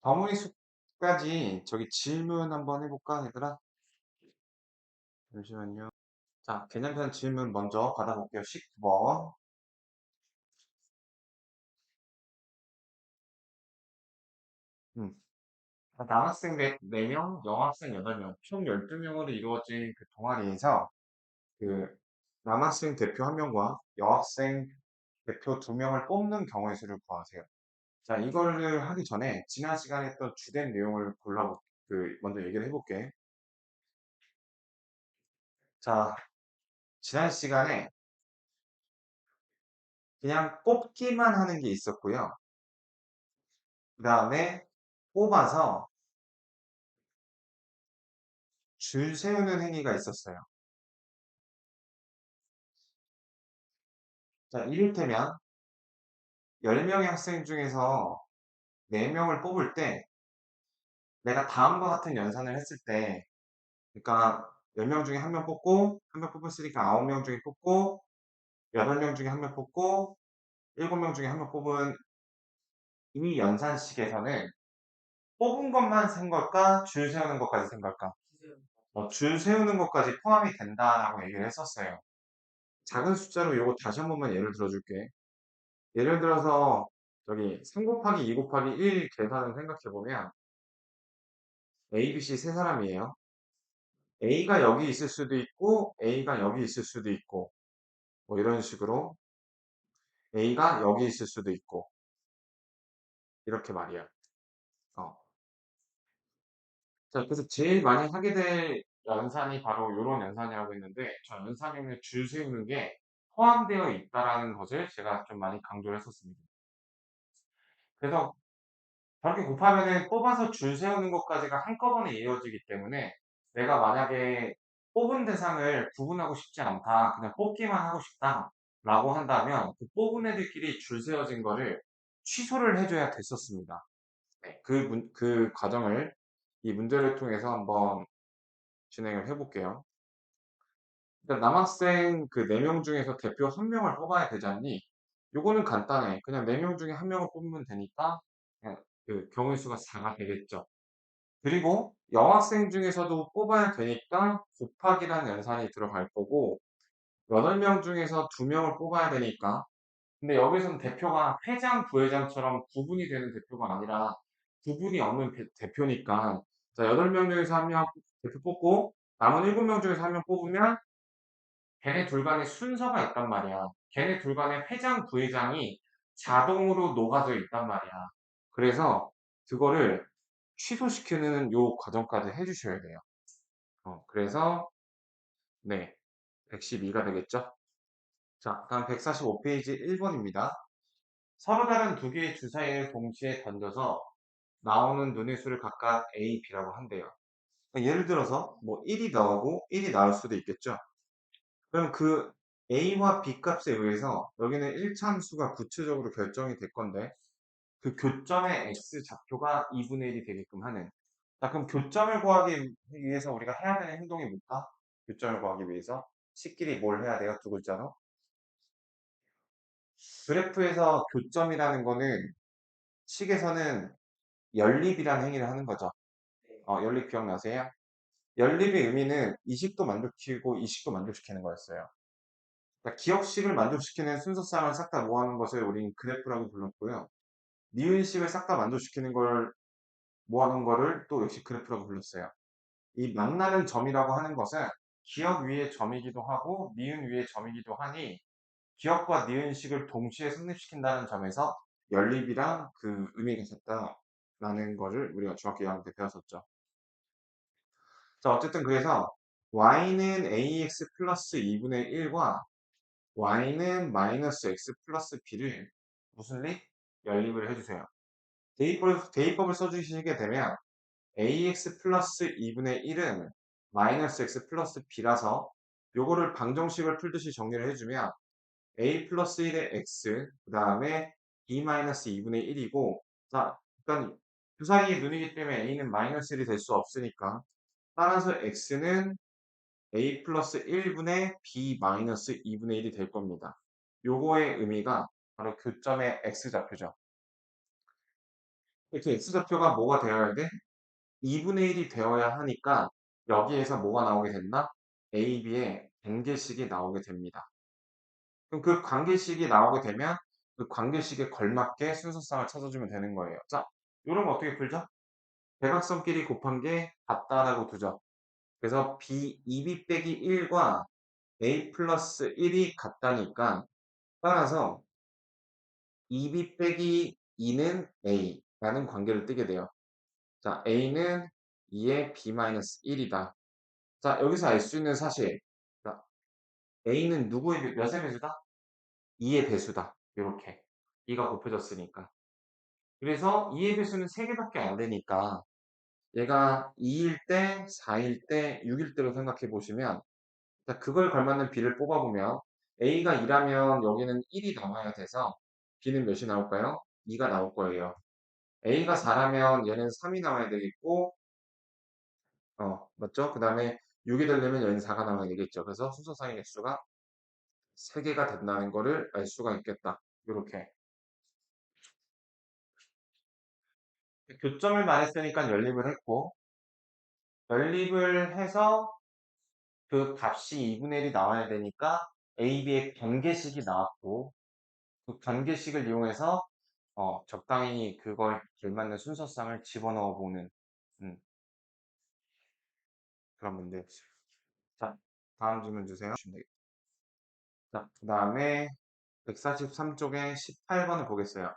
더무니수까지 저기 질문 한번 해볼까, 얘들아? 잠시만요. 자, 개념편 질문 먼저 받아볼게요. 19번. 남학생 4명, 여학생 8명, 총 12명으로 이루어진 그 동아리에서 그 남학생 대표 1명과 여학생 대표 2명을 뽑는 경우의 수를 구하세요. 자, 이거를 하기 전에 지난 시간에 했던 주된 내용을 먼저 얘기를 해볼게. 자, 지난 시간에 그냥 뽑기만 하는 게 있었고요. 그 다음에 뽑아서 줄 세우는 행위가 있었어요. 자, 이를테면 10명의 학생 중에서 4명을 뽑을 때 내가 다음과 같은 연산을 했을 때 그러니까 10명 중에 1명 뽑고 1명 뽑았으니까 9명 중에 뽑고 8명 중에 1명 뽑고 7명 중에 1명 뽑은 이 연산식에서는 뽑은 것만 센 걸까? 줄 세우는 것까지 센 걸까? 줄 세우는 것까지 포함이 된다라고 얘기를 했었어요. 작은 숫자로 이거 다시 한 번만 예를 들어줄게. 예를 들어서 저기 3 곱하기 2 곱하기 1 계산을 생각해보면 A, B, C 세 사람이에요. A가 여기 있을 수도 있고 A가 여기 있을 수도 있고 뭐 이런 식으로 A가 여기 있을 수도 있고 이렇게 말이야. 어. 자, 그래서 제일 많이 하게 될 연산이 바로 이런 연산이라고 했는데 저 연산형에 줄 세우는 게 포함되어 있다라는 것을 제가 좀 많이 강조를 했었습니다. 그래서 저렇게 곱하면은 뽑아서 줄 세우는 것까지가 한꺼번에 이어지기 때문에 내가 만약에 뽑은 대상을 구분하고 싶지 않다, 그냥 뽑기만 하고 싶다 라고 한다면 그 뽑은 애들끼리 줄 세워진 거를 취소를 해줘야 됐었습니다. 네, 그 과정을 이 문제를 통해서 한번 진행을 해볼게요. 일단 남학생 그 4명 중에서 대표 1명을 뽑아야 되지 않니? 요거는 간단해. 그냥 4명 중에 1명을 뽑으면 되니까 그냥 그 경우의 수가 4가 되겠죠. 그리고 여학생 중에서도 뽑아야 되니까 곱하기라는 연산이 들어갈 거고 8명 중에서 2명을 뽑아야 되니까 근데 여기서는 대표가 회장, 부회장처럼 구분이 되는 대표가 아니라 구분이 없는 대표니까 자 8명 중에서 1명 대표 뽑고 남은 7명 중에서 1명 뽑으면 걔네 둘 간에 순서가 있단 말이야. 걔네 둘 간에 회장, 부회장이 자동으로 녹아져 있단 말이야. 그래서 그거를 취소시키는 요 과정까지 해주셔야 돼요. 그래서 네, 112가 되겠죠? 자, 다음 145페이지 1번입니다. 서로 다른 두 개의 주사위를 동시에 던져서 나오는 눈의 수를 각각 A, B라고 한대요. 그러니까 예를 들어서 뭐 1이 나오고 1이 나올 수도 있겠죠? 그럼 그 A와 B 값에 의해서 여기는 1참수가 구체적으로 결정이 될 건데 그 교점의 X 좌표가 2분의 1이 되게끔 하는 자, 그럼 교점을 구하기 위해서 우리가 해야 되는 행동이 뭘까? 교점을 구하기 위해서 식끼리 뭘 해야 돼요? 두 글자로? 그래프에서 교점이라는 거는 식에서는 연립이라는 행위를 하는 거죠. 연립 기억나세요? 연립의 의미는 이식도 만족시키고 이식도 만족시키는 거였어요. 그러니까 기억식을 만족시키는 순서쌍을 싹 다 모아놓은 것을 우리는 그래프라고 불렀고요. 니은식을 싹 다 만족시키는 걸 모아놓은 거를 또 역시 그래프라고 불렀어요. 이 만나는 점이라고 하는 것은 기억 위에 점이기도 하고 니은 위에 점이기도 하니 기억과 니은식을 동시에 성립시킨다는 점에서 연립이랑 그 의미가 같다라는 거를 우리가 중학교 2학년 때 배웠었죠. 자, 어쨌든 그래서 y는 ax 플러스 2분의 1과 y는 마이너스 x 플러스 b를 무슨 립? 연립을 해주세요. 대입법을 써주시게 되면 ax 플러스 2분의 1은 마이너스 x 플러스 b라서 요거를 방정식을 풀듯이 정리를 해주면 a 플러스 1의 x 그 다음에 b 마이너스 2분의 1이고 자 일단 주사위의 눈이기 때문에 a는 마이너스 1이 될 수 없으니까 따라서 x는 a 플러스 1분의 b 마이너스 2분의 1이 될 겁니다. 요거의 의미가 바로 교점의 x좌표죠. 그 x좌표가 뭐가 되어야 돼? 2분의 1이 되어야 하니까 여기에서 뭐가 나오게 된다? A, B의 관계식이 나오게 됩니다. 그럼 그 관계식이 나오게 되면 그 관계식에 걸맞게 순서상을 찾아주면 되는 거예요. 자, 이런 거 어떻게 풀죠? 대각선끼리 곱한 게 같다라고 두죠. 그래서 B, 2B 빼기 1과 A 플러스 1이 같다니까 따라서 2B 빼기 2는 A라는 관계를 뜨게 돼요. 자, A는 2의 B 마이너스 1이다. 자, 여기서 알 수 있는 사실. 자, A는 누구의 몇의 배수다? 2의 배수다. 이렇게. 2가 곱해졌으니까. 그래서 2의 배수는 3개밖에 안 되니까 얘가 2일 때, 4일 때, 6일 때로 생각해 보시면 자, 그걸 걸맞는 B를 뽑아보면 A가 2라면 여기는 1이 나와야 돼서 B는 몇이 나올까요? 2가 나올 거예요. A가 4라면 얘는 3이 나와야 되겠고 맞죠? 그 다음에 6이 되려면 얘는 4가 나와야 되겠죠. 그래서 순서상의 개수가 3개가 된다는 거를 알 수가 있겠다. 이렇게 교점을 말했으니까 연립을 했고 연립을 해서 그 값이 2분의 1이 나와야 되니까 A, B의 관계식이 나왔고 그 관계식을 이용해서 적당히 그거에 걸맞는 순서상을 집어넣어 보는 음, 그런 문제였어요. 자, 다음 질문 주세요. 자, 그 다음에 143쪽에 18번을 보겠어요.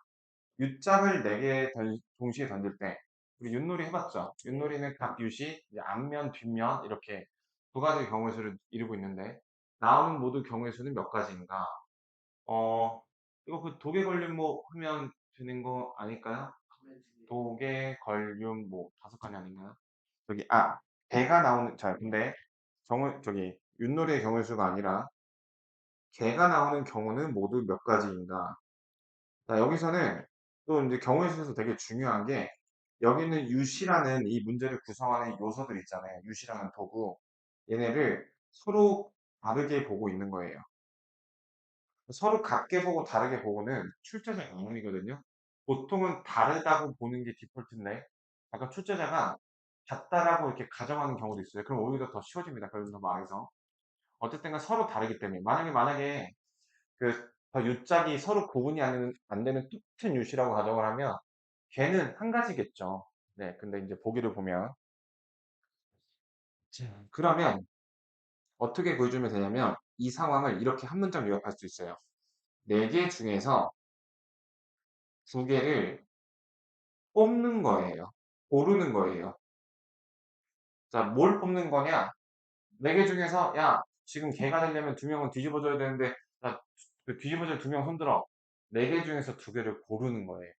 U짝을 4개 동시에 던질 때 우리 윷놀이 해봤죠? 윷놀이는 각 U시 이제 앞면, 뒷면 이렇게 두 가지 경우의 수를 이루고 있는데 나오는 모두 경우의 수는 몇 가지인가? 어, 이거 그 독에 걸린 뭐 하면 되는 거 아닐까요? 독에 걸린 뭐 5가지 아닌가요? 저기 개가 나오는 자 근데 저기 윷놀이의 경우의 수가 아니라 개가 나오는 경우는 모두 몇 가지인가? 자, 여기서는 또 이제 경우의 수에서 되게 중요한 게 여기는 유시라는 이 문제를 구성하는 요소들 있잖아요. 유시라는 도구. 얘네를 서로 다르게 보고 있는 거예요. 서로 같게 보고 다르게 보고는 출제자 경험이거든요. 보통은 다르다고 보는 게 디폴트인데 약간 출제자가 같다라고 이렇게 가정하는 경우도 있어요. 그럼 오히려 더 쉬워집니다. 그래서 말해서 어쨌든 간 서로 다르기 때문에 만약에 그 유짝이 서로 구분이 안 되는 똑같은 유시라고 가정을 하면 걔는 한 가지겠죠. 네, 근데 이제 보기를 보면 자, 그러면 어떻게 보여주면 되냐면 이 상황을 이렇게 한 문장 요약할 수 있어요. 4개 중에서 2개를 뽑는 거예요. 고르는 거예요. 자, 뭘 뽑는 거냐? 4개 중에서 야, 지금 개가 되려면 2명은 뒤집어줘야 되는데 야, 그 뒤집어줄 2명 손들어. 4개 중에서 2개를 고르는 거예요.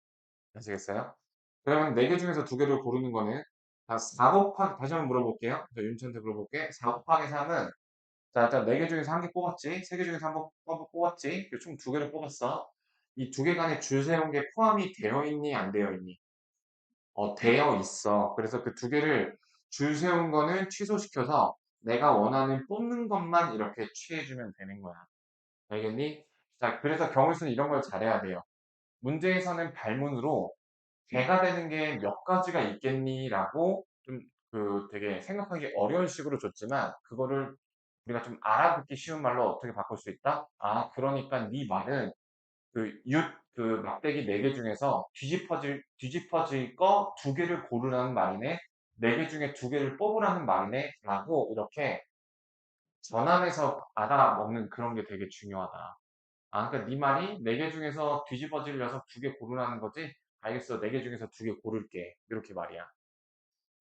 아시겠어요? 그러면 4개 중에서 2개를 고르는 거는 자, 4 곱하기 다시 한번 물어볼게요. 저 윤치한테 물어볼게. 4 곱하기 3은 자, 일단 4개 중에서 1개 뽑았지. 3개 중에서 한 번 뽑았지. 총 2개를 뽑았어. 이 2개 간에 줄 세운 게 포함이 되어 있니, 안 되어 있니? 되어 있어. 그래서 그 2개를 줄 세운 거는 취소시켜서 내가 원하는 뽑는 것만 이렇게 취해주면 되는 거야. 알겠니? 자, 그래서 경우수는 이런 걸 잘해야 돼요. 문제에서는 발문으로 개가 되는 게 몇 가지가 있겠니라고 좀 그 되게 생각하기 어려운 식으로 줬지만 그거를 우리가 좀 알아듣기 쉬운 말로 어떻게 바꿀 수 있다? 그러니까 네 말은 그 막대기 4개 중에서 뒤집어질 거 2개를 고르라는 말이네. 4개 중에 2개를 뽑으라는 말이네. 라고 이렇게 전환해서 알아먹는 그런 게 되게 중요하다. 그러니까 네 말이 4개 중에서 뒤집어질 녀석 2개 고르라는 거지? 알겠어. 4개 중에서 2개 고를게. 이렇게 말이야.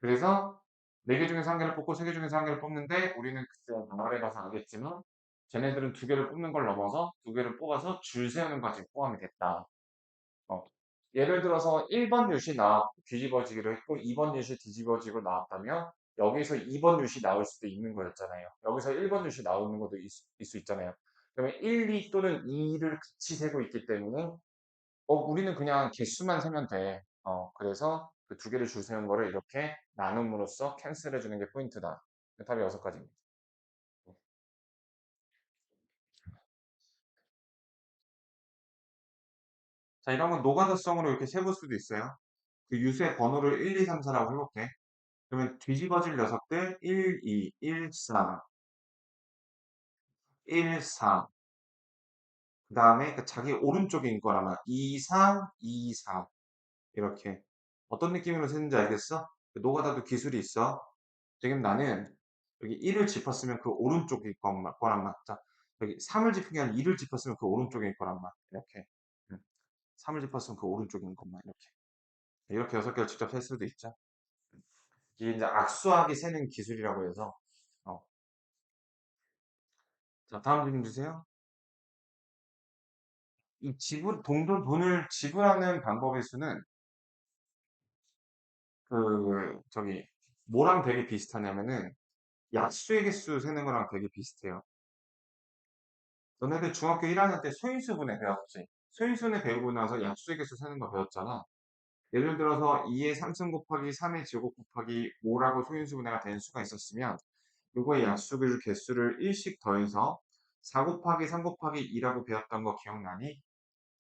그래서 4개 중에서 1개를 뽑고 3개 중에서 1개를 뽑는데 우리는 글쎄 말해봐서 알겠지만 쟤네들은 2개를 뽑는 걸 넘어서 2개를 뽑아서 줄 세우는 과정이 포함이 됐다. 어. 예를 들어서 1번 유시 뒤집어지기로 했고 2번 유시 뒤집어지고 나왔다면 여기서 2번 유시 나올 수도 있는 거였잖아요. 여기서 1번 유시 나오는 것도 있을 수 있잖아요. 그러면 1, 2 또는 2를 같이 세고 있기 때문에 우리는 그냥 개수만 세면 돼. 그래서 그 2개를 줄 세운 거를 이렇게 나눔으로써 캔슬해 주는 게 포인트다. 답이 6가지입니다. 자, 이런 건 노가다성으로 이렇게 세볼 수도 있어요. 그 유수의 번호를 1, 2, 3, 4라고 해볼게. 그러면 뒤집어질 녀석들 1, 2, 1, 4, 1, 4. 그 다음에 그 자기 오른쪽에 있는 거라면 2, 3, 2, 4. 이렇게. 어떤 느낌으로 쓰는지 알겠어? 그 노가다도 기술이 있어. 지금 나는 여기 1을 짚었으면 그 오른쪽일 거란 말. 자, 여기 3을 짚은 게 아니라 2를 짚었으면 그 오른쪽일 거란 말. 이렇게. 3을 짚었으면 그 오른쪽인 것만. 이렇게. 이렇게 6개를 직접 셀 수도 있죠. 이게 이제 악수하기 세는 기술이라고 해서. 어. 자, 다음 질문 주세요. 이 돈을 지불하는 방법의 수는 저기, 뭐랑 되게 비슷하냐면은, 약수의 개수 세는 거랑 되게 비슷해요. 너네들 중학교 1학년 때 소인수분해 배웠지? 소인수분해 배우고 나서 약수의 개수 세는 거 배웠잖아. 예를 들어서 2의 3승 곱하기 3의 제곱 곱하기 5라고 소인수분해가 된 수가 있었으면, 요거의 약수를 개수를 1씩 더해서 4 곱하기 3 곱하기 2라고 배웠던 거 기억나니?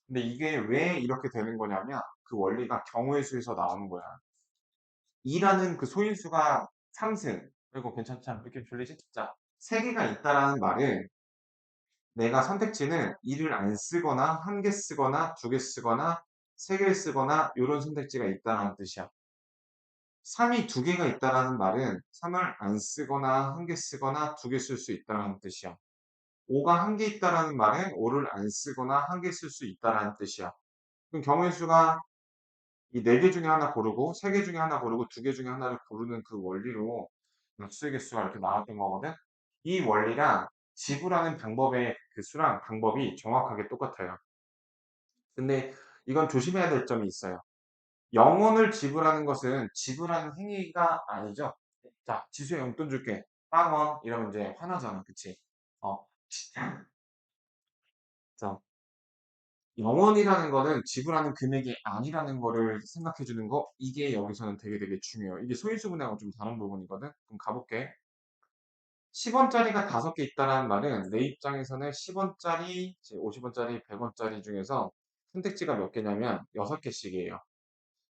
근데 이게 왜 이렇게 되는 거냐면, 그 원리가 경우의 수에서 나오는 거야. 2라는 그 소인수가 3승. 그리고 괜찮잖아. 이렇게 줄리지? 자, 3개가 있다라는 말은 내가 선택지는 2를 안 쓰거나 1개 쓰거나 2개 쓰거나 3개 쓰거나 이런 선택지가 있다는 뜻이야. 3이 2개가 있다라는 말은 3을 안 쓰거나 1개 쓰거나 2개 쓸 수 있다는 뜻이야. 5가 1개 있다라는 말은 5를 안 쓰거나 1개 쓸 수 있다라는 뜻이야. 그럼 경우의 수가 이 4개 중에 하나 고르고 3개 중에 하나 고르고 2개 중에 하나를 고르는 그 원리로 수의 개수가 이렇게 나왔던 거거든. 이 원리랑 지불하는 방법의 그 수랑 방법이 정확하게 똑같아요. 근데 이건 조심해야 될 점이 있어요. 영원을 지불하는 것은 지불하는 행위가 아니죠. 자, 지수에 용돈 줄게. 빵원 이러면 이제 화나잖아. 그치? 어. 자, 영원이라는 거는 지불하는 금액이 아니라는 거를 생각해 주는 거, 이게 여기서는 되게 중요해요. 이게 소인수분해하고 좀 다른 부분이거든. 그럼 가볼게. 10원짜리가 5개 있다는 말은 내 입장에서는 10원짜리, 50원짜리, 100원짜리 중에서 선택지가 몇 개냐면 6개씩이에요.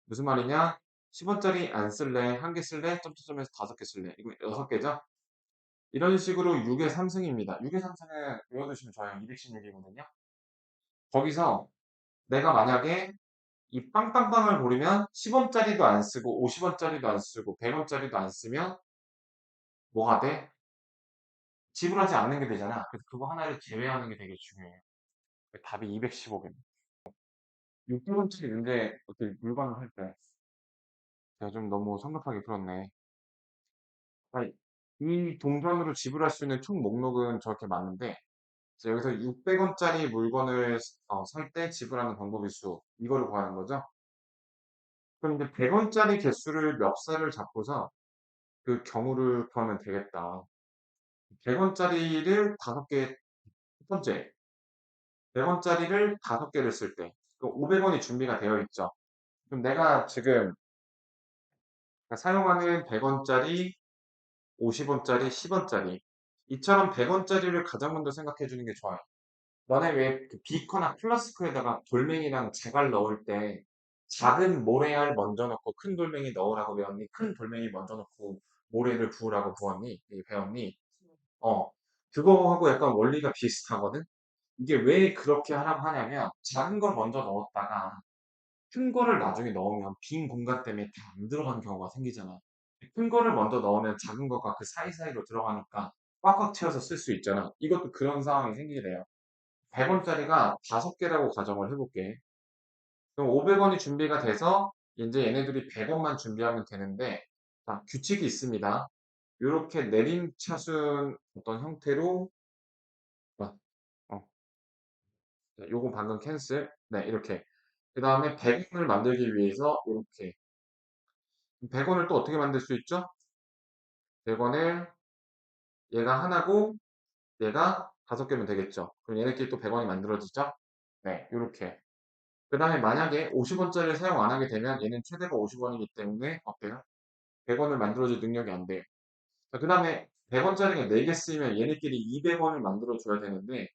무슨 말이냐? 10원짜리 안 쓸래? 1개 쓸래? 점점점에서 5개 쓸래? 이거 6개죠? 이런 식으로 6의 3승입니다. 6의 3승은 외워두시면 좋아요. 216이거든요. 거기서 내가 만약에 이 빵빵빵을 고르면 10원짜리도 안 쓰고 50원짜리도 안 쓰고 100원짜리도 안 쓰면 뭐가 돼? 지불하지 않는 게 되잖아. 그래서 그거 하나를 제외하는 게 되게 중요해요. 답이 215개입니다. 600원짜리 문제 어떻게 물건을 할 때 제가 좀 너무 성급하게 풀었네. 아니, 이 동전으로 지불할 수 있는 총 목록은 저렇게 많은데 그래서 여기서 600원짜리 물건을 살 때 지불하는 방법의 수 이거를 구하는 거죠. 그럼 이제 100원짜리 개수를 멱살을 잡고서 그 경우를 구하면 되겠다. 100원짜리를 5개, 첫 번째, 100원짜리를 5개를 쓸 때, 500원이 준비가 되어 있죠. 그럼 내가 지금 사용하는 100원짜리, 50원짜리, 10원짜리, 이처럼 100원짜리를 가장 먼저 생각해 주는 게 좋아요. 너네 왜그 비커나 플라스크에다가 돌멩이랑 제갈 넣을 때 작은 모래알 먼저 넣고 큰 돌멩이 넣으라고 배웠니? 큰 돌멩이 먼저 넣고 모래를 부으라고 배웠니? 어, 그거하고 약간 원리가 비슷하거든? 이게 왜 그렇게 하라고 하냐면, 작은 걸 먼저 넣었다가, 큰 거를 나중에 넣으면 빈 공간 때문에 다 안 들어가는 경우가 생기잖아. 큰 거를 먼저 넣으면 작은 거가 그 사이사이로 들어가니까 꽉꽉 채워서 쓸 수 있잖아. 이것도 그런 상황이 생기게 돼요. 100원짜리가 5개라고 가정을 해볼게. 그럼 500원이 준비가 돼서, 이제 얘네들이 100원만 준비하면 되는데, 자, 규칙이 있습니다. 이렇게 내림차순 어떤 형태로, 어, 어, 요거 방금 캔슬. 네, 이렇게. 그 다음에 100원을 만들기 위해서 이렇게. 100원을 또 어떻게 만들 수 있죠? 100원을 얘가 하나고 얘가 5개면 되겠죠. 그럼 얘네끼리 또 100원이 만들어지죠? 네, 이렇게. 그 다음에 만약에 50원짜리를 사용 안 하게 되면 얘는 최대가 50원이기 때문에 어때요? 100원을 만들어줄 능력이 안 돼요. 그 다음에 100원짜리가 4개 쓰이면 얘네끼리 200원을 만들어줘야 되는데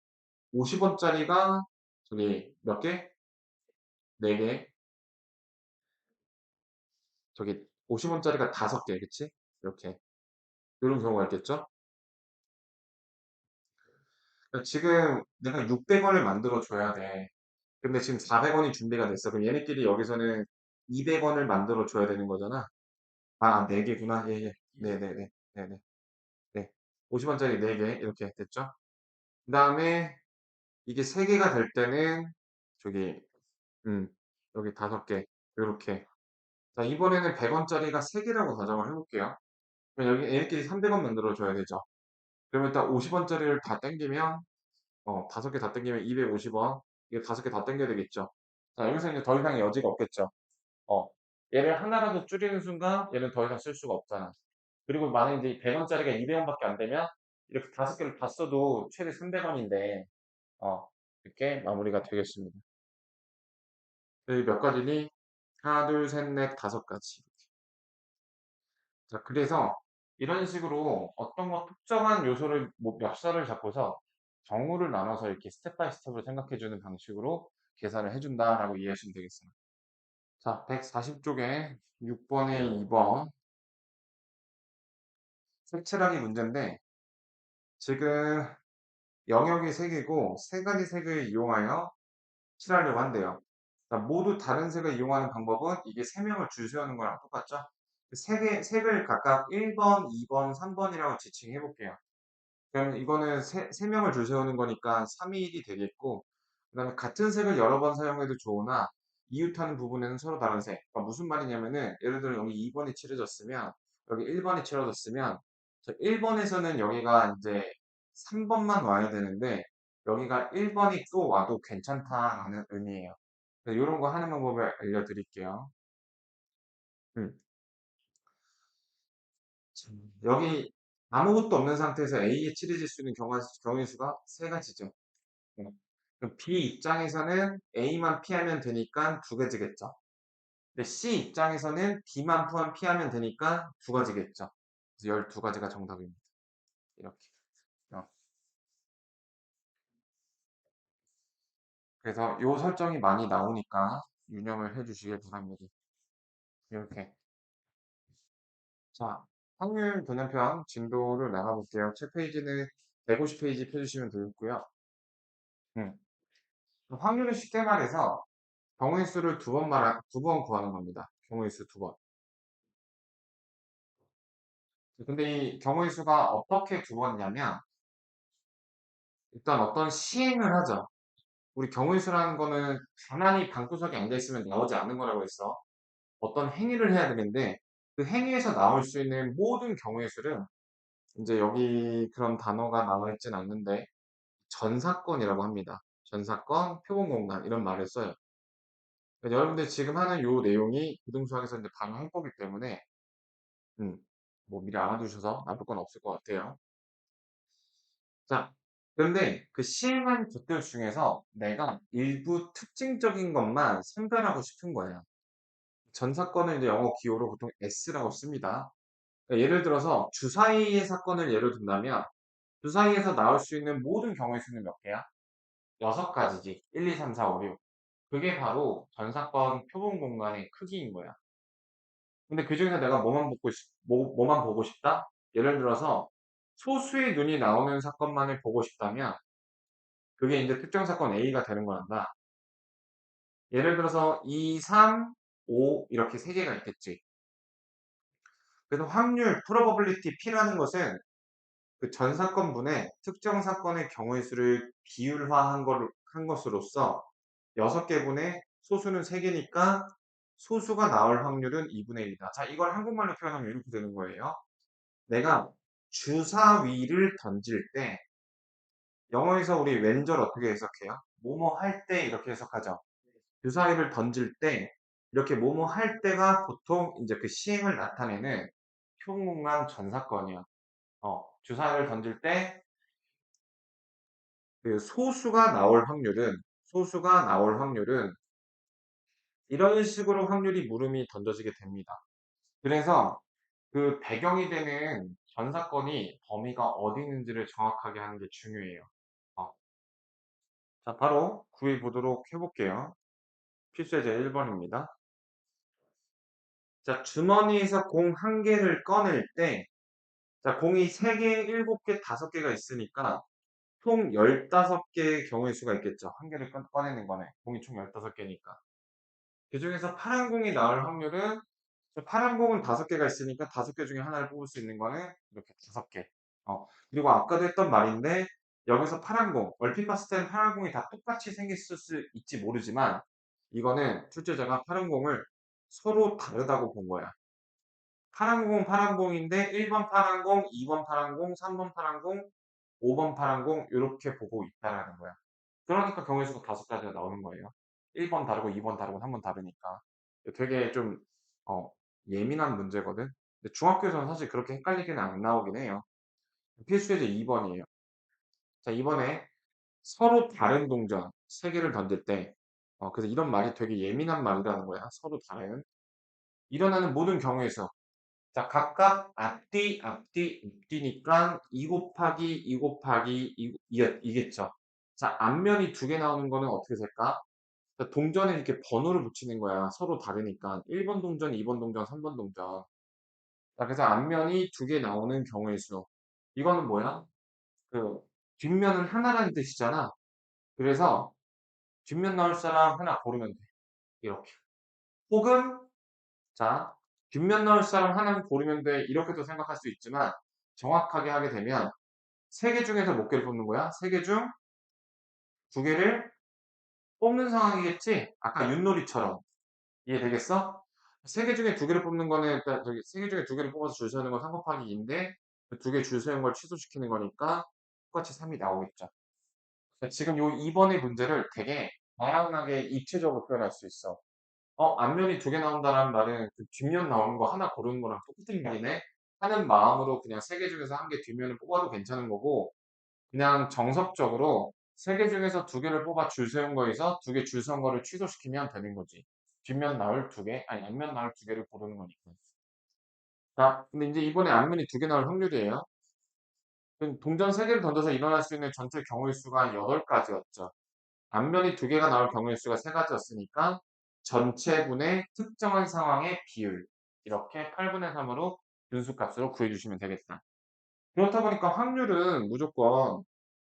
50원짜리가 저기 몇 개? 4개. 저기 50원짜리가 5개, 그치? 이렇게. 이런 경우가 있겠죠? 지금 내가 600원을 만들어 줘야 돼. 근데 지금 400원이 준비가 됐어. 그럼 얘네끼리 여기서는 200원을 만들어 줘야 되는 거잖아. 아, 4개구나. 예, 예. 네네네. 네네. 네. 50원짜리 4개. 이렇게 됐죠? 그 다음에 이게 3개가 될 때는 저기, 음, 여기 5개. 요렇게. 자, 이번에는 100원짜리가 3개라고 가정을 해볼게요. 그럼 여기 얘네끼리 300원 만들어 줘야 되죠. 그러면 일단 50원짜리를 다 땡기면 5개 다 땡기면 250원. 이거 5개 다 땡겨야 되겠죠. 자, 여기서 이제 더 이상 여지가 없겠죠. 어, 얘를 하나라도 줄이는 순간 얘는 더 이상 쓸 수가 없잖아. 그리고 만약에 이제 100원짜리가 200원밖에 안 되면 이렇게 5개를 다 써도 최대 300원인데, 이렇게 마무리가 되겠습니다. 여기 몇 가지니? 하나, 둘, 셋, 넷, 5가지. 자, 그래서 이런 식으로 어떤 거 특정한 요소를, 뭐 멱살을 잡고서 정우를 나눠서 이렇게 스텝 바이 스텝으로 생각해주는 방식으로 계산을 해준다라고 이해하시면 되겠습니다. 자, 140쪽에 6번에 2번 색칠하기 문제인데 지금 영역이 3개고 3가지 색을 이용하여 칠하려고 한대요. 자, 모두 다른 색을 이용하는 방법은 이게 3명을 줄 세우는 거랑 똑같죠? 색을 각각 1번, 2번, 3번이라고 지칭해 볼게요. 그럼 이거는 세 명을 줄 세우는 거니까 3일이 되겠고, 그 다음에 같은 색을 여러 번 사용해도 좋으나, 이웃하는 부분에는 서로 다른 색. 그러니까 무슨 말이냐면은, 예를 들어 여기 2번이 칠해졌으면, 여기 1번이 칠해졌으면, 저 1번에서는 여기가 이제 3번만 와야 되는데, 여기가 1번이 또 와도 괜찮다라는 의미예요. 이런 거 하는 방법을 알려드릴게요. 음. 여기 아무것도 없는 상태에서 A에 칠해질 수 있는 경우의 수가 3가지죠. 그럼 B 입장에서는 A만 피하면 되니까 2가지겠죠. 근데 C 입장에서는 B만 피하면 되니까 2가지겠죠. 그래서 12가지가 정답입니다. 이렇게. 어. 그래서 요 설정이 많이 나오니까 유념을 해주시길 바랍니다. 이렇게. 자, 확률 변형편 진도를 나가볼게요. 책 페이지는 150페이지 펴주시면 되겠고요. 음. 확률은 쉽게 말해서 경우의 수를 2번 구하는 겁니다. 경우의 수 2번. 근데 이 경우의 수가 어떻게 2번이냐면, 일단 어떤 시행을 하죠. 우리 경우의 수라는 거는 가만히 방구석에 앉아있으면 나오지 않는 거라고 했어. 어떤 행위를 해야 되는데, 그 행위에서 나올 수 있는 모든 경우의 수를, 이제 여기 그런 단어가 나와 있진 않는데, 전사건이라고 합니다. 전사건, 표본공간, 이런 말을 써요. 그러니까 여러분들 지금 하는 요 내용이 부등수학에서 이제 반영할 거기 때문에, 음, 뭐 미리 알아두셔서 나쁠 건 없을 것 같아요. 자, 그런데 그 시행한 것들 중에서 내가 일부 특징적인 것만 선별하고 싶은 거예요. 전 사건을 이제 영어 기호로 보통 S라고 씁니다. 그러니까 예를 들어서 주사위의 사건을 예로 든다면 주사위에서 나올 수 있는 모든 경우의 수는 몇 개야? 6가지지. 1, 2, 3, 4, 5, 6. 그게 바로 전 사건 표본 공간의 크기인 거야. 근데 그 중에서 내가 뭐만 보고 싶다? 예를 들어서 소수의 눈이 나오는 사건만을 보고 싶다면 그게 이제 특정 사건 A가 되는 거란다. 예를 들어서 2, 3, 5 이렇게 3개가 있겠지. 그래서 확률, probability P라는 것은 그 전 사건분의 특정 사건의 경우의 수를 한 것으로서 6개분의 소수는 3개니까 소수가 나올 확률은 2분의 1이다. 자, 이걸 한국말로 표현하면 이렇게 되는 거예요. 내가 주사위를 던질 때 영어에서 우리 왼절 어떻게 해석해요? 뭐뭐 할 때 이렇게 해석하죠. 주사위를 던질 때 이렇게 뭐뭐 할 때가 보통 이제 그 시행을 나타내는 표공간 전사건이야. 주사위를 던질 때 그 소수가 나올 확률은 이런 식으로 확률이 물음이 던져지게 됩니다. 그래서 그 배경이 되는 전사건이 범위가 어디 있는지를 정확하게 하는 게 중요해요. 어, 자, 바로 구해 보도록 해볼게요. 필수예제 1번입니다. 자, 주머니에서 공 한 개를 꺼낼 때, 자, 공이 3개, 7개, 5개가 있으니까 총 15개의 경우의 수가 있겠죠. 한 개를 꺼내는 거네. 공이 총 15개니까. 그 중에서 파란 공이 나올 확률은, 파란 공은 5개가 있으니까 5개 중에 하나를 뽑을 수 있는 거는 이렇게 5개. 그리고 아까도 했던 말인데, 여기서 파란 공, 얼핏 봤을 때는 파란 공이 다 똑같이 생겼을 수 있지 모르지만, 이거는 출제자가 파란 공을 서로 다르다고 본 거야. 파란 공은 파란 공인데 1번 파란 공, 2번 파란 공, 3번 파란 공, 5번 파란 공 이렇게 보고 있다라는 거야. 그러니까 경우의 수가 5가지가 나오는 거예요. 1번 다르고 2번 다르고 3번 다르니까. 되게 좀 어, 예민한 문제거든. 근데 중학교에서는 사실 그렇게 헷갈리게는 안 나오긴 해요. 필수 예제 2번이에요. 자, 이번에 서로 다른 동전 3개를 던질 때 그래서 이런 말이 되게 예민한 말이라는 거야. 서로 다른. 일어나는 모든 경우에서 자, 각각 앞뒤, 앞뒤, 앞뒤니까 2 곱하기 2 곱하기 2겠죠. 자, 앞면이 2개 나오는 거는 어떻게 될까? 자, 동전에 이렇게 번호를 붙이는 거야. 서로 다르니까. 1번 동전, 2번 동전, 3번 동전. 자, 그래서 앞면이 2개 나오는 경우의 수. 이거는 뭐야? 그, 뒷면은 하나라는 뜻이잖아. 그래서 뒷면 나올 사람 하나 고르면 돼. 이렇게. 혹은 자, 뒷면 나올 사람 하나는 고르면 돼. 이렇게도 생각할 수 있지만 정확하게 하게 되면 3개 중에서 몇 개를 뽑는 거야? 3개 중 2개를 뽑는 상황이겠지? 아까 윷놀이처럼. 이해되겠어? 3개 중에 2개를 뽑는 거는 일단 저기 3개 중에 2개를 뽑아서 줄 세우는 건 3 곱하기 2인데 2개 줄 세운 걸 취소시키는 거니까 똑같이 3이 나오겠죠. 지금 요 2번의 문제를 되게 다양하게 입체적으로 표현할 수 있어. 앞면이 2개 나온다는 말은 그 뒷면 나오는 거 하나 고르는 거랑 똑같은 말이네? 하는 마음으로 그냥 3개 중에서 1개 뒷면을 뽑아도 괜찮은 거고, 그냥 정석적으로 3개 중에서 2개를 뽑아 줄 세운 거에서 2개 줄 세운 거를 취소시키면 되는 거지. 뒷면 나올 2개, 아니, 앞면 나올 2개를 고르는 거니까. 자, 근데 이제 이번에 앞면이 2개 나올 확률이에요. 그럼 동전 3개를 던져서 일어날 수 있는 전체 경우의 수가 8가지였죠. 앞면이 2개가 나올 경우의 수가 3가지였으니까 전체분의 특정한 상황의 비율 이렇게 8분의 3으로 분수값으로 구해주시면 되겠다. 그렇다 보니까 확률은 무조건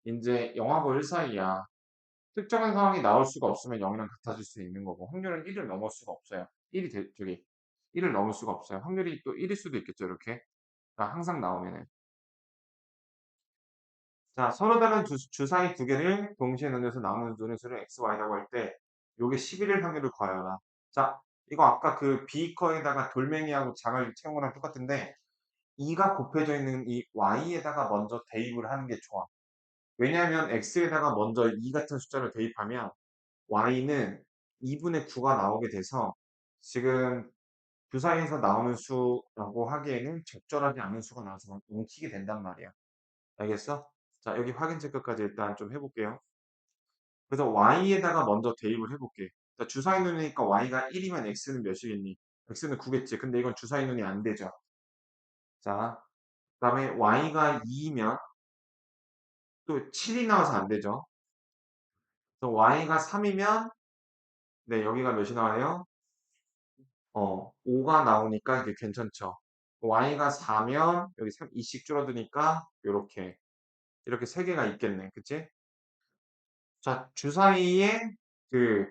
이제 0하고 1 사이야. 특정한 상황이 나올 수가 없으면 0이랑 같아질 수 있는 거고 확률은 1을 넘을 수가 없어요. 1이 저기 1을 넘을 수가 없어요. 확률이 또 1일 수도 있겠죠. 이렇게 그러니까 항상 나오면은 자, 서로 다른 주사위 2개를 동시에 넣어서 나오는 눈의 수를 x, y라고 할 때 요게 11일 확률을 구하여라. 자, 이거 아까 그 비커에다가 돌멩이하고 장을 채운 거랑 똑같은데 2가 곱해져 있는 이 y에다가 먼저 대입을 하는 게 좋아. 왜냐하면 x에다가 먼저 2 같은 숫자를 대입하면 y는 2분의 9가 나오게 돼서 지금 주사위에서 나오는 수라고 하기에는 적절하지 않은 수가 나와서 뭉치게 된단 말이야. 알겠어? 자, 여기 확인 체크까지 일단 좀 해볼게요. 그래서 y에다가 먼저 대입을 해볼게. 자, 주사위 눈이니까 y가 1이면 x는 몇이겠니? x는 9겠지. 근데 이건 주사위 눈이 안 되죠. 자, 그 다음에 y가 2이면 또 7이 나와서 안 되죠. 그래서 y가 3이면 네, 여기가 몇이 나와요? 5가 나오니까 이게 괜찮죠. y가 4면 여기 3, 2씩 줄어드니까 요렇게 이렇게 3개가 있겠네. 그치? 자, 주사위에 그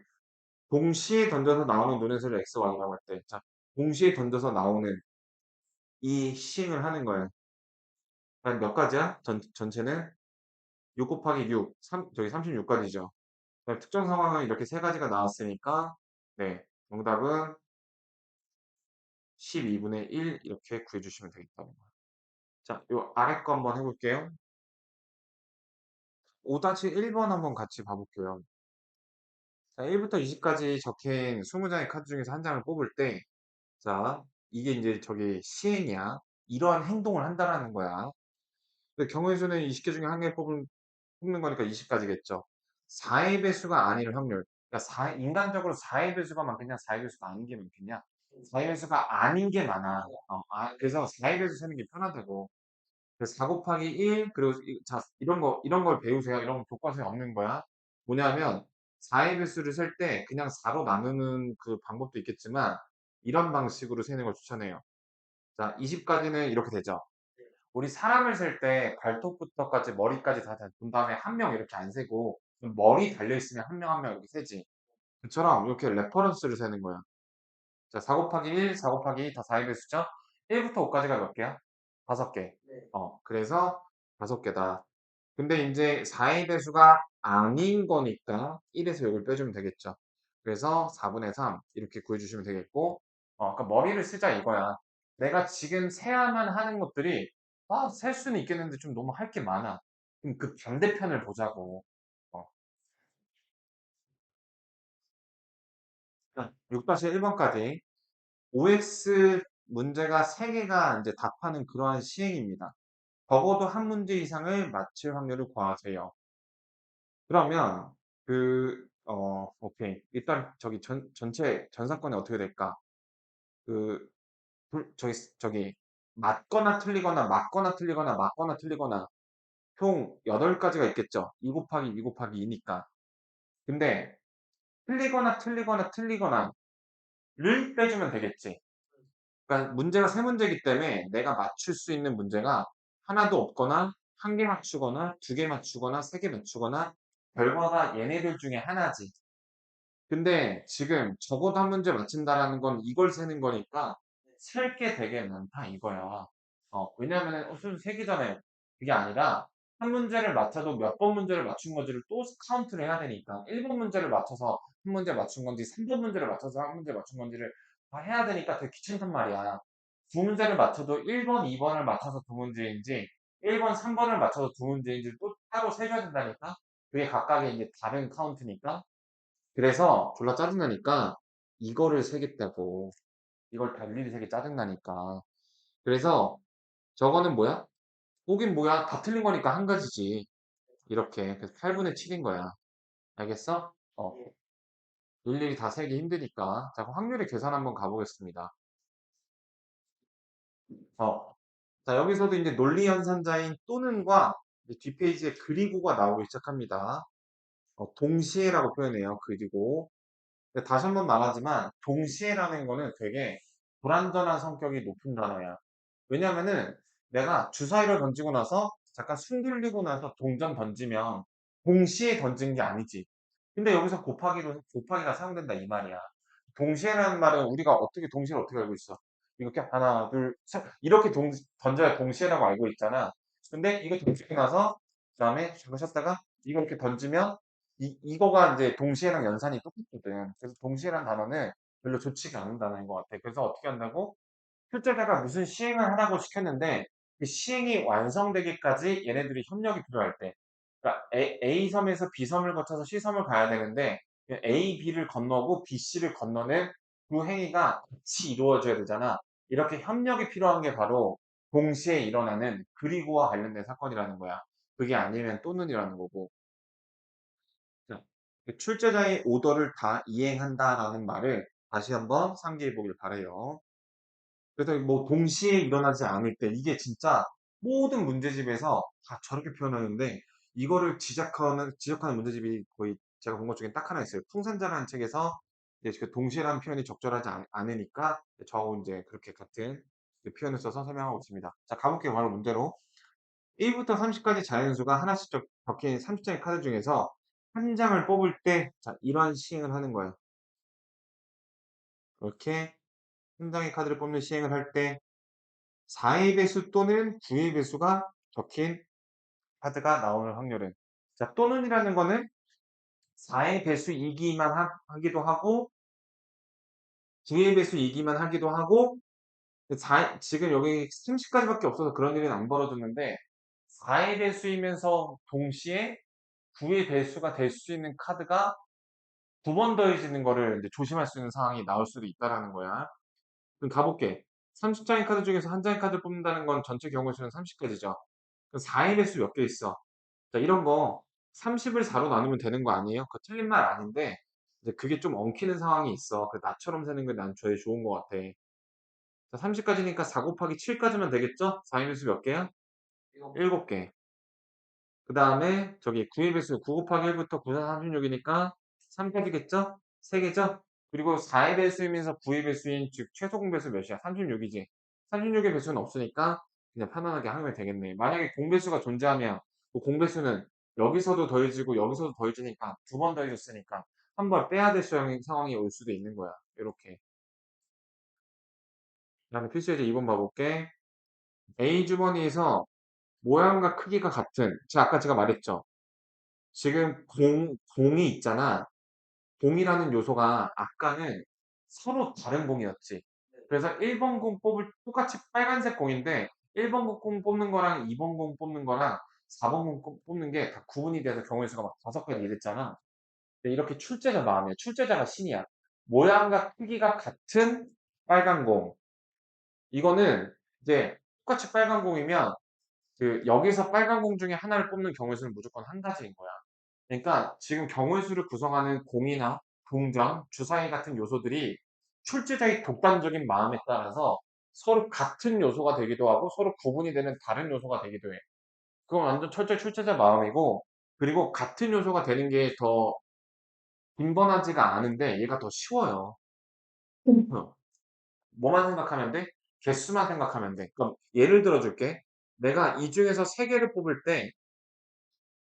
동시에 던져서 나오는 눈의 수를 x, y라고 할 때, 자, 동시에 던져서 나오는 이 시행을 하는 거예요. 그러니까 몇 가지야? 전체는 6 곱하기 6, 저기 36가지죠. 특정 상황은 이렇게 3가지가 나왔으니까, 네, 정답은 12분의 1 이렇게 구해주시면 되겠다는 거예요. 자, 요 아래 거 한번 해볼게요. 5-1번 한번 같이 봐볼게요. 자, 1부터 20까지 적힌 20장의 카드 중에서 한 장을 뽑을 때, 자, 이게 이제 저기 시행이야. 이러한 행동을 한다라는 거야. 근데 경우의 수는 20개 중에 한 개 뽑는 거니까 20가지겠죠. 4의 배수가 아닐 확률. 그러니까 인간적으로 4의 배수가 많겠냐, 4의 배수가 아닌 게 많겠냐. 4의 배수가 아닌 게 많아. 그래서 4의 배수 세는 게 편하다고. 그래서 4 곱하기 1, 그리고 자, 이런 걸 배우세요. 이런 거 교과서에 없는 거야. 뭐냐면 4의 배수를 셀 때 그냥 4로 나누는 그 방법도 있겠지만 이런 방식으로 세는 걸 추천해요. 자, 20까지는 이렇게 되죠. 우리 사람을 셀 때 발톱부터까지 머리까지 다 본 다음에 한 명 이렇게 안 세고 머리 달려있으면 한 명 한 명 이렇게 세지. 그처럼 이렇게 레퍼런스를 세는 거야. 자, 4 곱하기 1, 4 곱하기 2 다 4의 배수죠? 1부터 5까지가 몇 개야? 5개. 그래서 5개다. 근데 이제 4의 배수가 아닌 거니까 1에서 여기를 빼주면 되겠죠. 그래서 4분의 3 이렇게 구해주시면 되겠고, 그러니까 머리를 쓰자 이거야. 내가 지금 세야만 하는 것들이 셀 수는 있겠는데 좀 너무 할 게 많아. 그럼 그 반대편을 보자고. 6-1번까지 OX 문제가 3개가 이제 답하는 그러한 시행입니다. 적어도 한 문제 이상을 맞힐 확률을 구하세요. 그러면 오케이. 일단 저기 전체 전사건이 어떻게 될까? 그 저기 맞거나 틀리거나 맞거나 틀리거나 맞거나 틀리거나 총 8가지가 있겠죠. 2 곱하기 2 곱하기 2니까. 근데 틀리거나 틀리거나 틀리거나를 빼주면 되겠지. 그러니까 문제가 3문제이기 때문에 내가 맞출 수 있는 문제가 하나도 없거나 한 개 맞추거나 2개 맞추거나 3개 맞추거나 결과가 얘네들 중에 하나지. 근데 지금 적어도 한 문제 맞힌다라는 건 이걸 세는 거니까 셀 게 되게 많다 이거야. 왜냐면은 순 세기 전에 그게 아니라 한 문제를 맞춰도 몇 번 문제를 맞춘 건지를 또 카운트를 해야 되니까 1번 문제를 맞춰서 한 문제 맞춘 건지 3번 문제를 맞춰서 한 문제 맞춘 건지를 다 해야 되니까 되게 귀찮단 말이야. 두 문제를 맞춰도 1번, 2번을 맞춰서 두 문제인지 1번, 3번을 맞춰서 두 문제인지 또 따로 세줘야 된다니까? 그게 각각의 이제 다른 카운트니까. 그래서 졸라 짜증나니까 이거를 세겠다고. 이걸 다 일일이 세기 짜증나니까. 그래서 저거는 뭐야? 보긴 뭐야? 다 틀린 거니까 한 가지지. 이렇게. 그래서 8분의 7인 거야. 알겠어? 일일이 다 세기 힘드니까. 자, 그럼 확률의 계산 한번 가보겠습니다. 어. 자, 여기서도 이제 논리 연산자인 또는과 이제 뒷페이지에 그리고가 나오기 시작합니다. 동시에라고 표현해요. 그리고. 근데 다시 한번 말하지만 동시에라는 거는 되게 불완전한 성격이 높은 단어야. 왜냐면은 내가 주사위를 던지고 나서 잠깐 숨 돌리고 나서 동전 던지면 동시에 던진 게 아니지. 근데 여기서 곱하기가 사용된다 이 말이야. 동시에라는 말은 우리가 어떻게 동시에를 어떻게 알고 있어? 이렇게 하나, 둘, 셋 이렇게 던져야 동시에라고 알고 있잖아. 근데 이거 던지고 나서 그다음에 잠깐 쉬었다가 이거 이렇게 던지면 이거가 이제 동시에랑 연산이 똑같거든. 그래서 동시에라는 단어는 별로 좋지가 않은 단어인 것 같아. 그래서 어떻게 한다고? 실제다가 무슨 시행을 하라고 시켰는데 그 시행이 완성되기까지 얘네들이 협력이 필요할 때 그러니까 A섬에서 B섬을 거쳐서 C섬을 가야 되는데 A, B를 건너고 B, C를 건너는 그 행위가 같이 이루어져야 되잖아. 이렇게 협력이 필요한 게 바로 동시에 일어나는 그리고와 관련된 사건이라는 거야. 그게 아니면 또는이라는 거고. 자, 출제자의 오더를 다 이행한다라는 말을 다시 한번 상기해 보길 바래요. 그래서 뭐 동시에 일어나지 않을 때 이게 진짜 모든 문제집에서 다 저렇게 표현하는데 이거를 지적하는 문제집이 거의 제가 본 것 중에 딱 하나 있어요. 풍산자라는 책에서 이제 그 동시에라는 표현이 적절하지 않으니까 저 이제 그렇게 같은 표현을 써서 설명하고 있습니다. 자, 가볼게요. 바로 문제로. 1부터 30까지 자연수가 하나씩 적힌 30장의 카드 중에서 한 장을 뽑을 때, 자, 이러한 시행을 하는 거예요. 이렇게 한 장의 카드를 뽑는 시행을 할 때, 4의 배수 또는 9의 배수가 적힌 카드가 나오는 확률은. 자, 또는이라는 거는 4의 배수이기만 하기도 하고, 9의 배수이기만 하기도 하고, 지금 여기 30까지밖에 없어서 그런 일은 안 벌어졌는데, 4의 배수이면서 동시에 9의 배수가 될 수 있는 카드가 2번 더해지는 거를 이제 조심할 수 있는 상황이 나올 수도 있다라는 거야. 그럼 가볼게. 30장의 카드 중에서 한 장의 카드를 뽑는다는 건 전체 경우의 수는 30까지죠. 그럼 4의 배수 몇 개 있어? 자, 이런 거 30을 4로 나누면 되는 거 아니에요? 그거 틀린 말 아닌데 이제 그게 좀 엉키는 상황이 있어. 그 나처럼 세는 게 난 제일 좋은 것 같아. 자, 30까지니까 4 곱하기 7까지면 되겠죠? 4의 배수 몇 개야? 7개. 그 다음에 저기 9의 배수 9 곱하기 1부터 9, 4, 36이니까 3까지겠죠? 3개죠? 그리고 4의 배수이면서 9의 배수인 즉 최소 공배수 몇이야? 36이지. 36의 배수는 없으니까 그냥 편안하게 하면 되겠네. 만약에 공배수가 존재하면 그 공배수는 여기서도 더해지고 여기서도 더해지니까 두 번 더해졌으니까 한 번 빼야 될 상황이 올 수도 있는 거야. 이렇게. 그다음에 필수 예제 2번 봐볼게. A 주머니에서 모양과 크기가 같은, 자, 아까 제가 말했죠. 지금 공이 있잖아. 공이라는 요소가 아까는 서로 다른 공이었지. 그래서 1번 공 똑같이 빨간색 공인데 1번 공 뽑는 거랑 2번 공 뽑는 거랑 4번 공 뽑는 게 다 구분이 돼서 경우의 수가 막 5가지 이랬잖아. 근데 이렇게 출제자 마음이야. 출제자가 신이야. 모양과 크기가 같은 빨간 공. 이거는 이제 똑같이 빨간 공이면 그 여기서 빨간 공 중에 하나를 뽑는 경우의 수는 무조건 한 가지인 거야. 그러니까 지금 경우의 수를 구성하는 공이나 동전, 주사위 같은 요소들이 출제자의 독단적인 마음에 따라서 서로 같은 요소가 되기도 하고 서로 구분이 되는 다른 요소가 되기도 해. 그건 완전 철저히 출제자 마음이고, 그리고 같은 요소가 되는 게 더 빈번하지가 않은데 얘가 더 쉬워요. 어. 뭐만 생각하면 돼? 개수만 생각하면 돼. 그럼 예를 들어 줄게. 내가 이 중에서 세 개를 뽑을 때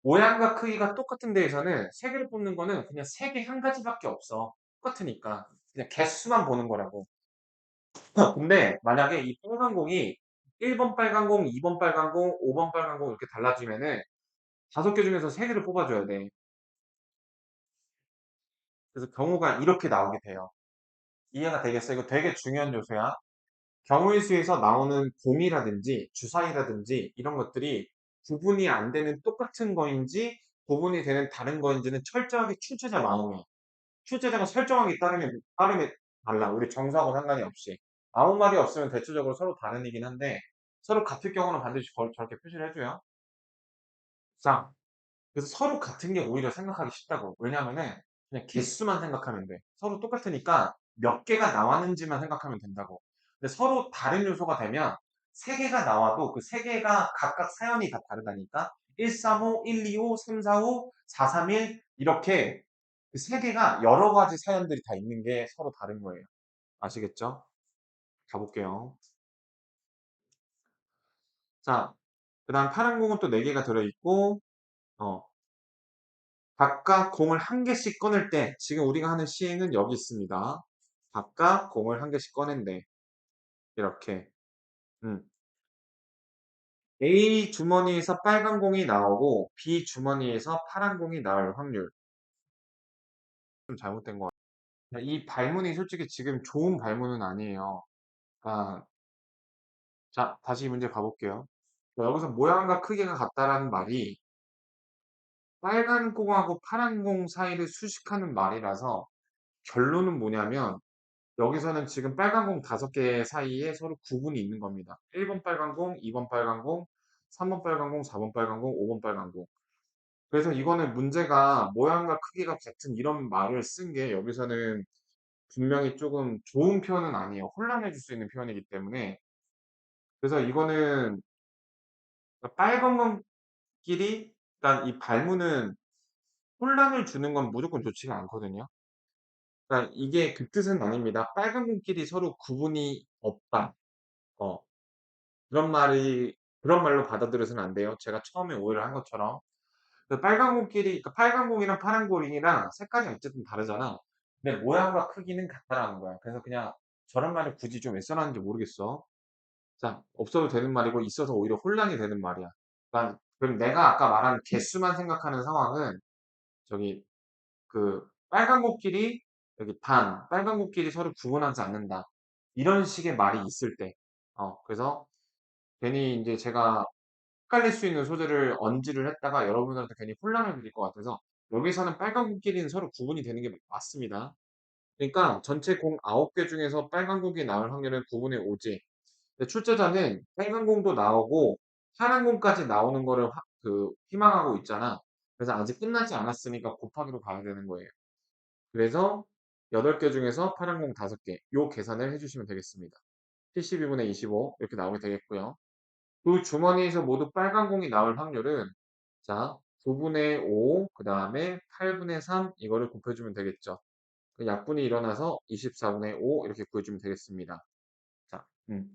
모양과 크기가 똑같은 데에서는 세 개를 뽑는 거는 그냥 세 개 한 가지밖에 없어. 똑같으니까. 그냥 개수만 보는 거라고. 근데 만약에 이 빨간 공이 1번 빨간 공, 2번 빨간 공, 5번 빨간 공 이렇게 달라지면은 5개 중에서 3개를 뽑아줘야 돼. 그래서 경우가 이렇게 나오게 돼요. 이해가 되겠어? 이거 되게 중요한 요소야. 경우의 수에서 나오는 공이라든지 주사위라든지 이런 것들이 구분이 안 되는 똑같은 거인지 구분이 되는 다른 거인지는 철저하게 출제자 마음이야. 출제자가 설정하기 따르면 달라. 우리 정사하고 상관이 없이. 아무 말이 없으면 대체적으로 서로 다른 이긴 한데 서로 같을 경우는 반드시 저렇게 표시를 해줘요. 자, 그래서 서로 같은 게 오히려 생각하기 쉽다고. 왜냐면은 그냥 개수만 생각하면 돼. 서로 똑같으니까 몇 개가 나왔는지만 생각하면 된다고. 근데 서로 다른 요소가 되면 세 개가 나와도 그 세 개가 각각 사연이 다 다르다니까. 135, 125, 345, 431 이렇게 그 세 개가 여러 가지 사연들이 다 있는 게 서로 다른 거예요. 아시겠죠? 가볼게요. 자, 그 다음 파란 공은 또 4개가 들어있고, 어, 각각 공을 한 개씩 꺼낼 때 지금 우리가 하는 시행은 여기 있습니다. 각각 공을 한 개씩 꺼낸대. 이렇게. 음. A 주머니에서 빨간 공이 나오고 B 주머니에서 파란 공이 나올 확률. 좀 잘못된 것 같아요. 이 발문이 솔직히 지금 좋은 발문은 아니에요. 아, 자, 다시 이 문제 가볼게요. 여기서 모양과 크기가 같다라는 말이 빨간 공하고 파란 공 사이를 수식하는 말이라서 결론은 뭐냐면 여기서는 지금 빨간 공 5개 사이에 서로 구분이 있는 겁니다. 1번 빨간 공, 2번 빨간 공, 3번 빨간 공, 4번 빨간 공, 5번 빨간 공. 그래서 이거는 문제가 모양과 크기가 같은 이런 말을 쓴 게 여기서는 분명히 조금 좋은 표현은 아니에요. 혼란해 줄 수 있는 표현이기 때문에. 그래서 이거는 빨간 공끼리, 일단 이 발문은 혼란을 주는 건 무조건 좋지가 않거든요. 그러니까 이게 그 뜻은 아닙니다. 빨간 공끼리 서로 구분이 없다. 어, 그런 말로 받아들여서는 안 돼요. 제가 처음에 오해를 한 것처럼. 그 빨간 공끼리, 그러니까 빨간 공이랑 파란 공이랑 색깔이 어쨌든 다르잖아. 근데 모양과 크기는 같다라는 거야. 그래서 그냥 저런 말을 굳이 좀 왜 써놨는지 모르겠어. 자, 없어도 되는 말이고 있어서 오히려 혼란이 되는 말이야. 그러니까 그럼 내가 아까 말한 개수만 생각하는 상황은 저기 그 빨간 코끼리 여기 빨간 코끼리 서로 구분하지 않는다. 이런 식의 말이 있을 때. 그래서 괜히 이제 제가 헷갈릴 수 있는 소재를 언지를 했다가 여러분들한테 괜히 혼란을 드릴 것 같아서 여기서는 빨간 코끼리는 서로 구분이 되는 게 맞습니다. 그러니까 전체 공 9개 중에서 빨간 공이 나올 확률은 9분의 5지. 근데 출제자는 빨간 공도 나오고 파란 공까지 나오는 거를 희망하고 있잖아. 그래서 아직 끝나지 않았으니까 곱하기로 가야 되는 거예요. 그래서 8개 중에서 파란 공 5개. 요 계산을 해주시면 되겠습니다. 72분의 25 이렇게 나오게 되겠고요. 그 주머니에서 모두 빨간 공이 나올 확률은 자 9분의 5, 그 다음에 8분의 3 이거를 곱해주면 되겠죠. 그 약분이 일어나서 24분의 5 이렇게 구해주면 되겠습니다. 자,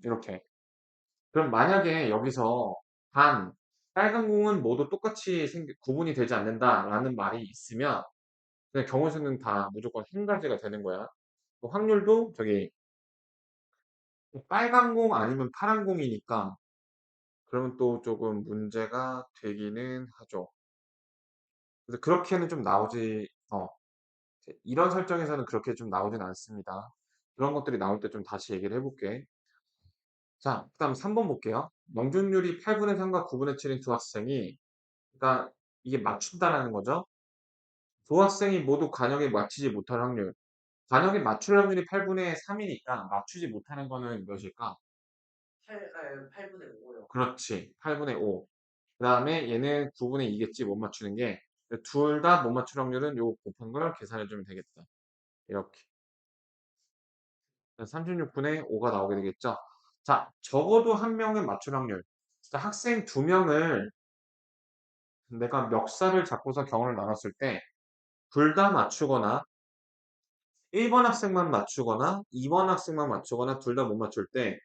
이렇게. 그럼 만약에 여기서 단, 빨간 공은 모두 똑같이 구분이 되지 않는다라는 말이 있으면 그냥 경우 수는 다 무조건 한 가지가 되는 거야. 또 확률도 저기 빨간 공 아니면 파란 공이니까 그러면 또 조금 문제가 되기는 하죠. 그래서 그렇게는 좀 나오지, 이런 설정에서는 그렇게 좀 나오진 않습니다. 그런 것들이 나올 때 좀 다시 얘기를 해볼게. 자, 그 다음 3번 볼게요. 명중률이 8분의 3과 9분의 7인 두 학생이, 그러니까 이게 맞춘다라는 거죠. 두 학생이 모두 간역에 맞추지 못할 확률. 간역에 맞출 확률이 8분의 3이니까 맞추지 못하는 거는 몇일까? 8분의 5요. 그렇지. 8분의 5. 그 다음에 얘는 9분의 2겠지, 못 맞추는 게. 둘 다 못 맞출 확률은 요거 곱한 걸 계산해주면 되겠다. 이렇게. 36분의 5가 나오게 되겠죠. 자, 적어도 한 명은 맞출 확률. 자, 학생 두 명을 내가 멱살을 잡고서 경우를 나눴을 때, 둘 다 맞추거나, 1번 학생만 맞추거나, 2번 학생만 맞추거나, 둘 다 못 맞출 때,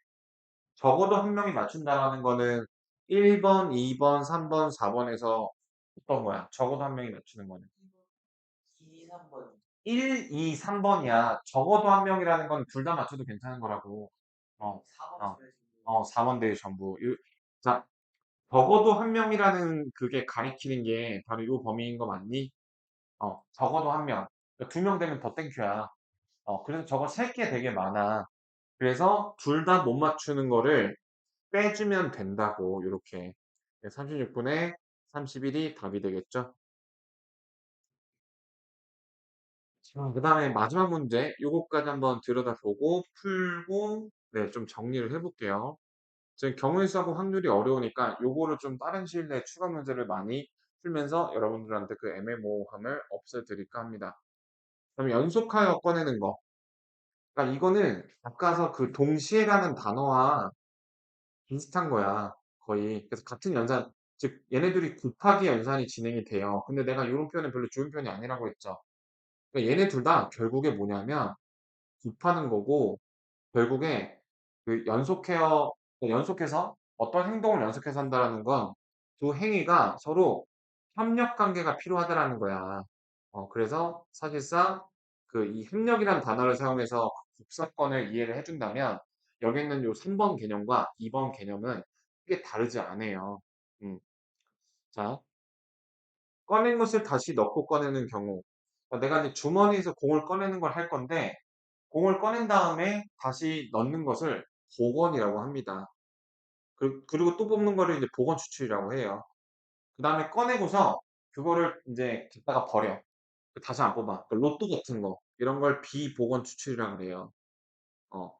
적어도 한 명이 맞춘다라는 거는 1번, 2번, 3번, 4번에서 어떤 거야? 적어도 한 명이 맞추는 거는. 2, 3번. 1, 2, 3번이야. 적어도 한 명이라는 건 둘 다 맞춰도 괜찮은 거라고. 어, 4번 어, 제외 전부. 4번 대의 전부. 자, 적어도 한 명이라는 그게 가리키는 게 바로 요 범위인 거 맞니? 적어도 한 명. 두 명 되면 더 땡큐야. 그래서 저거 셀 게 되게 많아. 그래서 둘 다 못 맞추는 거를 빼주면 된다고, 요렇게. 36분의 31이 답이 되겠죠? 그 다음에 마지막 문제, 요거까지 한번 들여다보고, 풀고, 네, 좀 정리를 해볼게요. 지금 경우의 수하고 확률이 어려우니까 요거를 좀 다른 시일 내에 추가 문제를 많이 풀면서 여러분들한테 그 애매모호함을 없애드릴까 합니다. 그럼 연속하여 꺼내는 거. 그러니까 이거는 아까서 그 동시에라는 단어와 비슷한 거야. 거의. 그래서 같은 연산, 즉 얘네들이 곱하기 연산이 진행이 돼요. 근데 내가 이런 표현은 별로 좋은 표현이 아니라고 했죠. 그러니까 얘네 둘 다 결국에 뭐냐면 곱하는 거고 결국에 그 연속해서 어떤 행동을 연속해서 한다라는 건 두 행위가 서로 협력 관계가 필요하다라는 거야. 그래서 사실상 그 이 협력이라는 단어를 사용해서 복사건을 이해를 해준다면 여기 있는 요 3번 개념과 2번 개념은 크게 다르지 않아요. 음. 자, 꺼낸 것을 다시 넣고 꺼내는 경우. 내가 이제 주머니에서 공을 꺼내는 걸 할 건데 공을 꺼낸 다음에 다시 넣는 것을 복원이라고 합니다. 그리고 또 뽑는 거를 이제 복원 추출이라고 해요. 그 다음에 꺼내고서 그거를 이제 갖다가 버려. 다시 안 뽑아. 그 로또 같은 거. 이런 걸 비복원 추출이라고 그래요. 어.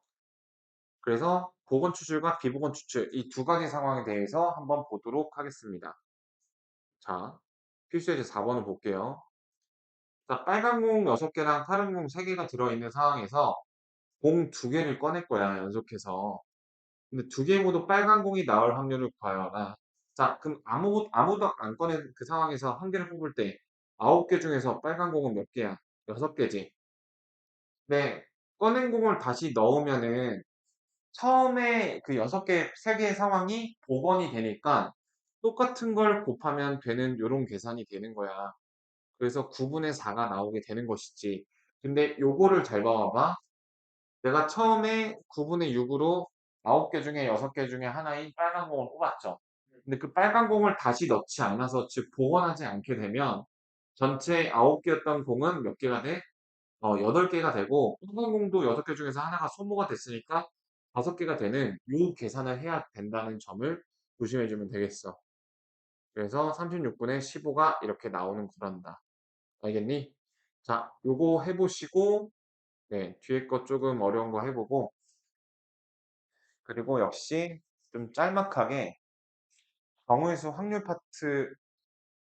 그래서 복원 추출과 비복원 추출, 이 두 가지 상황에 대해서 한번 보도록 하겠습니다. 자, 필수예제 4번을 볼게요. 자, 빨간 공 6개랑 파란 공 3개가 들어있는 상황에서 공 2개를 꺼낼 거야, 연속해서. 근데 2개 모두 빨간 공이 나올 확률을 구하여라. 자, 그럼 아무도 안 꺼낸 그 상황에서 한 개를 뽑을 때 9개 중에서 빨간 공은 몇 개야? 6개지. 네, 꺼낸 공을 다시 넣으면은 처음에 그 6개, 3개의 상황이 복원이 되니까 똑같은 걸 곱하면 되는 요런 계산이 되는 거야. 그래서 9분의 4가 나오게 되는 것이지. 근데 요거를 잘 봐봐. 내가 처음에 9분의 6으로 9개 중에 6개 중에 하나인 빨간 공을 뽑았죠. 근데 그 빨간 공을 다시 넣지 않아서, 즉, 복원하지 않게 되면 전체 9개였던 공은 몇 개가 돼? 8개가 되고, 빨간 공도 6개 중에서 하나가 소모가 됐으니까 5개가 되는 요 계산을 해야 된다는 점을 조심해주면 되겠어. 그래서 36분의 15가 이렇게 나오는 거란다. 알겠니? 자, 요거 해보시고, 네, 뒤에 거 조금 어려운 거 해보고, 그리고 역시 좀 짤막하게 경우의 수 확률 파트